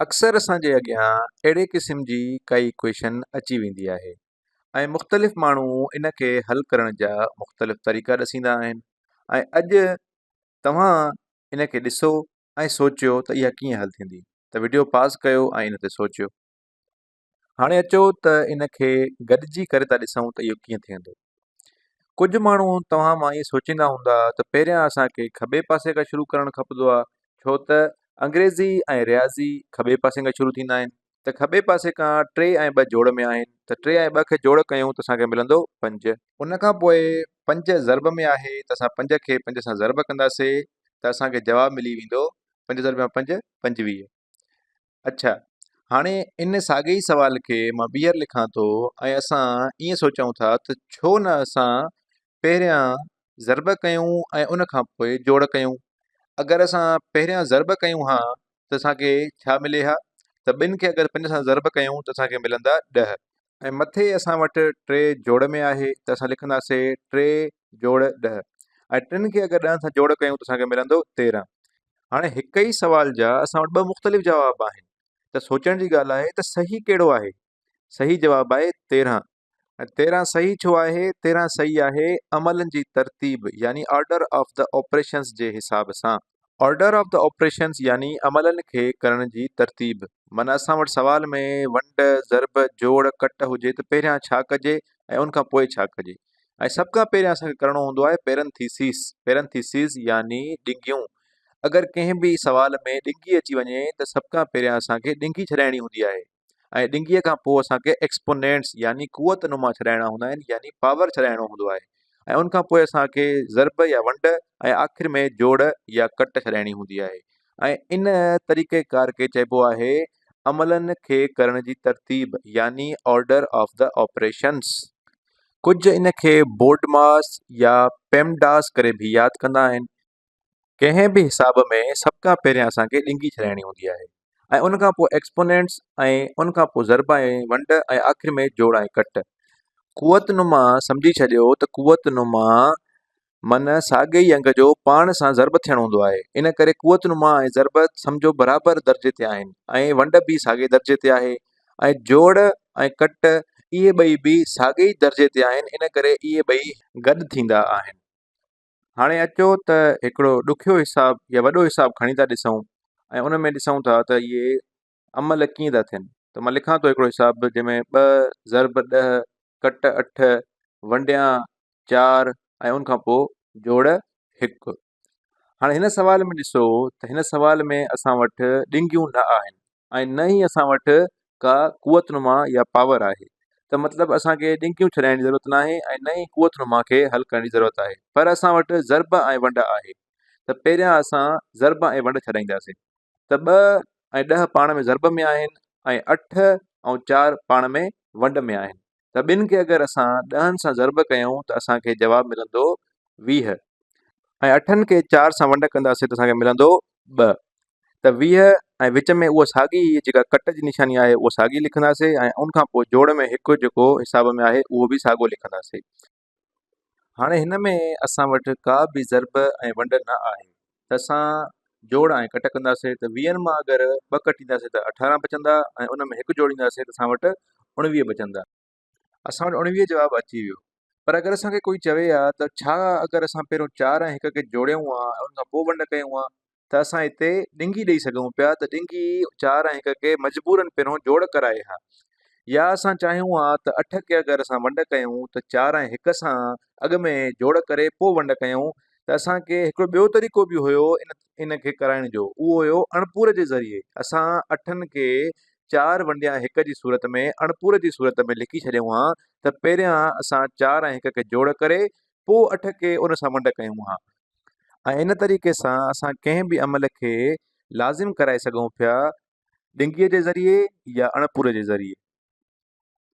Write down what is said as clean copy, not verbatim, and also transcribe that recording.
अक्सर असांजे अॻियां अहिड़े क़िस्म जी काई क्वेशन अची वेंदी आहे ऐं मुख़्तलिफ़ माण्हू इन खे हल करण जा मुख़्तलिफ़ तरीक़ा ॾसींदा आहिनि ऐं अॼु तव्हां इन खे ॾिसो ऐं सोचियो त इहा कीअं हल थींदी। त वीडियो पास कयो ऐं इन ते सोचियो। हाणे अचो त इन खे गॾिजी करे था ॾिसूं त इहो कीअं थींदो। कुझु माण्हू तव्हां मां इहे सोचींदा हूंदा त पहिरियां असांखे खॿे पासे खां शुरू करणु खपंदो आहे, छो त अंग्रेज़ी ऐं रियाज़ी खॿे पासे खां शुरू थींदा आहिनि। त खॿे पासे खां 3 ऐं 2 जोड़ में आहिनि, त 3 ऐं 2 खे जोड़ कयूं त असांखे मिलंदो 5। उनखां पोइ 5 ज़र्ब में आहे त असां 5 खे 5 सां ज़र्ब कंदासीं त असांखे जवाबु मिली वेंदो 5 ज़र्ब 5 25। अच्छा, हाणे इन साॻे ई सवाल खे मां ॿीहर लिखां थो ऐं असां ईअं सोचूं था त छो न असां पहिरियां ज़र्ब कयूं ऐं उनखां पोइ जोड़ कयूं। अगरि असां पहिरियां ज़र्ब कयूं हा त असांखे छा मिले हा, त ॿिनि खे अगरि 5 सां ज़र्ब कयूं त असांखे मिलंदा 10 ऐं मथे असां वटि 3 जोड़ में आहे त असां लिखंदासीं 3 जोड़ 10 ऐं 3 खे अगरि 10 सां जोड़ कयूं त असांखे मिलंदो 13। हाणे हिक ई सवाल जा असां वटि 2 मुख़्तलिफ़ जवाब आहिनि, त सोचण जी ॻाल्हि आहे त सही कहिड़ो आहे। सही जवाबु आहे 13 ऐं 13 सही छो आहे? 13 सही आहे अमलनि जी तरतीब यानी ऑर्डर ऑफ द ऑपरेशंस जे हिसाब सां। ऑर्डर ऑफ द ऑपरेशंस यानी अमलनि खे करण जी तरतीब। माना असां वटि सवाल में वंड ज़र्ब जोड़ कट हुजे त पहिरियां छा कजे ऐं उनखां पोइ छा कजे। ऐं सभ खां पहिरियां असांखे करिणो हूंदो आहे पेरंथीसिस। पेरंथीसिस यानी ॾिंगियूं। अगरि कंहिं बि सवाल में ॾिंगी अची वञे त सभ खां पहिरियां असांखे ॾिंगी छॾाइणी हूंदी आहे ऐं ॾिंगीअ खां पोइ असांखे एक्सपोनेंट्स यानी कुवत नुमा छॾाइणा हूंदा आहिनि, यानी पावर छॾाइणो हूंदो आहे ऐं उनखां पोइ असांखे ज़र्ब या वंड ऐं आख़िर में जोड़ या कट छॾाइणी हूंदी आहे। ऐं इन तरीक़ेकार खे चइबो आहे अमलनि खे करण जी तरतीब यानी ऑर्डर ऑफ द ऑपरेशंस। कुझु इन खे बोडमास या पेमडास करे बि यादि कंदा आहिनि। कंहिं बि हिसाब में सभ खां पहिरियां असांखे ॾिंगी छॾाइणी हूंदी आहे ऐं उनखां पोइ एक्सपोनेंट्स ऐं उनखां पोइ ज़र्ब ऐं वंड ऐं आख़िर में जोड़ ऐं कट। कुवत नुमा सम्झी छॾियो त कुवत नुमा मन साॻे ई अंग जो पाण सां ज़र्ब थियणो हूंदो आहे। इन करे कुवत नुमा ऐं ज़र्ब सम्झो बराबरि दर्जे ते आहिनि ऐं वंड बि साॻे दर्जे ते आहे ऐं जोड़ ऐं कट इहे ॿई बि साॻे ई दर्जे ते आहिनि, इन करे इहे ॿई गॾु थींदा आहिनि। हाणे अचो त हिकिड़ो ॾुखियो हिसाब या वॾो हिसाब खणी था ॾिसूं ऐं उन में ॾिसूं था त इहे अमल कीअं था थियनि। त मां लिखां थो हिकिड़ो हिसाब जंहिंमें 2 ज़र्ब 10 कट 8 वंडिया 4 ऐं उनखां पोइ जोड़ 1। हाणे हिन सवाल में ॾिसो त हिन सवाल में असां वटि ॾिंगियूं न आहिनि ऐं न ई असां वटि का कुवतनुमा या पावर आहे, त मतिलबु असांखे ॾिंगियूं छॾाइण जी ज़रूरत न आहे ऐं न ई कुवतनुमा खे हल करण जी ज़रूरत आहे। पर असां वटि ज़र्ब ऐं वंड आहे त पहिरियां असां ज़र्ब ऐं वंड छॾाईंदासीं। त 2 ऐं 10 पाण में ज़र्ब में आहिनि ऐं 8 ऐं 4 पाण में वंड में आहिनि, त ॿिनि खे अगरि असां 10 सां ज़र्ब कयूं त असांखे जवाबु मिलंदो 20 ऐं 8 खे 4 सां वंड कंदासीं त असांखे मिलंदो 2। त 20 ऐं विच में उहा साॻी जेका कट जी निशानी आहे उहा साॻी लिखंदासीं ऐं उनखां पोइ जोड़ में हिकु जेको हिसाब में आहे उहो बि साॻियो लिखंदासीं। हाणे हिन में असां वटि का बि ज़र्ब ऐं वंड न आहे त असां जोड़ ऐं कट कंदासीं त 20 मां अगरि 2 कटींदासीं त 18 बचंदा ऐं उन में हिकु जोड़ींदासीं त असां वटि 19 बचंदा। असां वटि 19 जवाब अची वियो। पर अगरि असांखे कोई चवे हा त छा अगरि असां पहिरियों 4 ऐं 1 खे जोड़ियूं हा ऐं उनखां पोइ वंड कयूं हा त असां हिते ॾिंगी ॾेई सघूं पिया, त ॾिंगी 4 ऐं 1 खे मजबूरन पहिरियों जोड़ कराए हा, या असां चाहियूं हा त 8 खे अगरि असां वंड कयूं त 4 ऐं 1 सां अॻ में जोड़ करे पोइ वंड कयूं त असांखे हिकिड़ो ॿियो तरीक़ो बि हुयो इन खे कराइण जो, उहो हुयो अणपूर जे ज़रिए। असां 8 खे 4 वंडिया 1 जी सूरत में अणपूर जी सूरत में लिखी छॾियूं हा त पहिरियां असां 4 ऐं 1 खे जोड़ करे पोइ 8 खे उन सां वंड कयूं हा ऐं इन तरीक़े सां असां कंहिं बि अमल खे लाज़िम कराए सघूं पिया ॾिंगीअ जे ज़रिए या अणपूर जे ज़रिए।